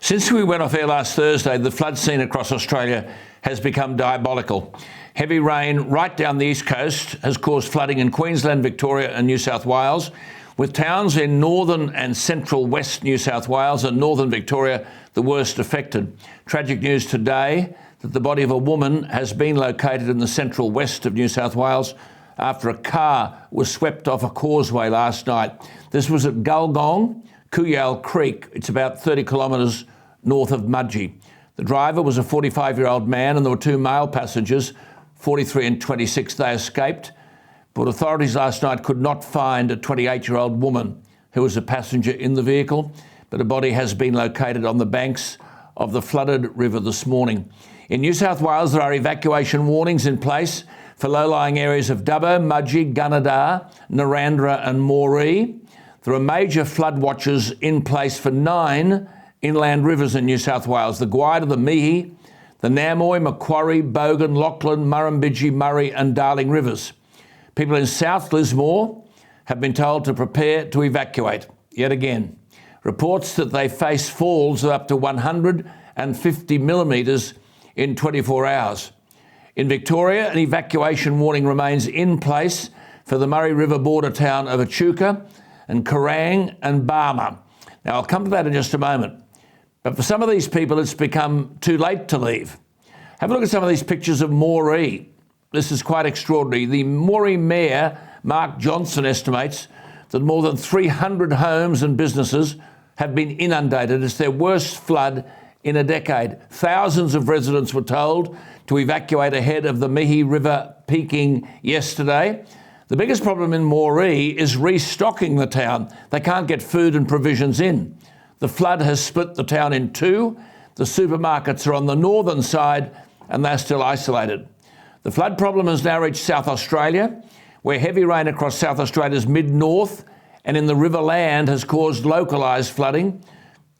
Since we went off air last Thursday, the flood scene across Australia has become diabolical. Heavy rain right down the east coast has caused flooding in Queensland, Victoria and New South Wales, with towns in northern and central west New South Wales and northern Victoria the worst affected. Tragic news today that the body of a woman has been located in the central west of New South Wales after a car was swept off a causeway last night. This was at Gulgong, Kooyal Creek. It's about 30 kilometres north of Mudgee. The driver was a 45-year-old man and there were two male passengers, 43 and 26. They escaped, but authorities last night could not find a 28-year-old woman who was a passenger in the vehicle, but a body has been located on the banks of the flooded river this morning. In New South Wales, there are evacuation warnings in place for low-lying areas of Dubbo, Mudgee, Gunnedah, Narrandera and Moree. There are major flood watches in place for 9 inland rivers in New South Wales: the Gwydir, the Mehi, the Namoy, Macquarie, Bogan, Lachlan, Murrumbidgee, Murray and Darling rivers. People in South Lismore have been told to prepare to evacuate. Yet again, reports that they face falls of up to 150 millimetres in 24 hours. In Victoria, an evacuation warning remains in place for the Murray River border town of Echuca and Kerrang and Barmer. Now, I'll come to that in just a moment. But for some of these people, it's become too late to leave. Have a look at some of these pictures of Moree. This is quite extraordinary. The Moree Mayor, Mark Johnson, estimates that more than 300 homes and businesses have been inundated. It's their worst flood in a decade. Thousands of residents were told to evacuate ahead of the Mehi River peaking yesterday. The biggest problem in Moree is restocking the town. They can't get food and provisions in. The flood has split the town in two. The supermarkets are on the northern side and they're still isolated. The flood problem has now reached South Australia, where heavy rain across South Australia's mid-north and in the Riverland has caused localised flooding,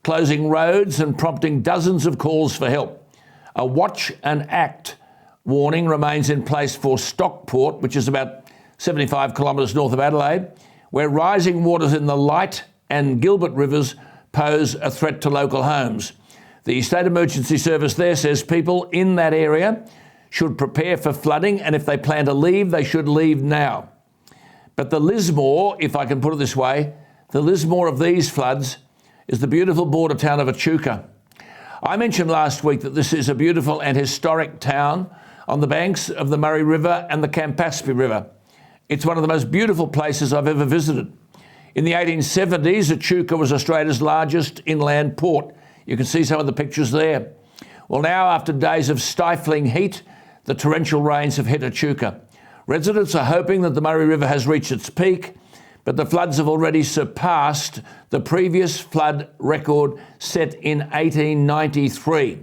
closing roads and prompting dozens of calls for help. A watch and act warning remains in place for Stockport, which is about 75 kilometres north of Adelaide, where rising waters in the Light and Gilbert rivers pose a threat to local homes. The State Emergency Service there says people in that area should prepare for flooding, and if they plan to leave, they should leave now. But the Lismore, if I can put it this way, the Lismore of these floods is the beautiful border town of Echuca. I mentioned last week that this is a beautiful and historic town on the banks of the Murray River and the Campaspe River. It's one of the most beautiful places I've ever visited. In the 1870s, Echuca was Australia's largest inland port. You can see some of the pictures there. Well, now, after days of stifling heat, the torrential rains have hit Echuca. Residents are hoping that the Murray River has reached its peak, but the floods have already surpassed the previous flood record set in 1893.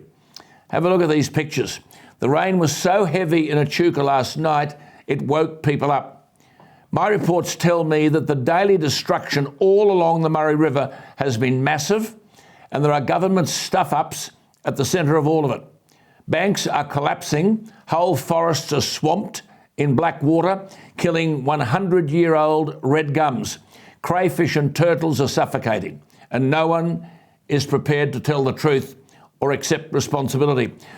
Have a look at these pictures. The rain was so heavy in Echuca last night, it woke people up. My reports tell me that the daily destruction all along the Murray River has been massive, and there are government stuff-ups at the centre of all of it. Banks are collapsing, whole forests are swamped in black water, killing 100-year-old red gums. Crayfish and turtles are suffocating, and no one is prepared to tell the truth or accept responsibility.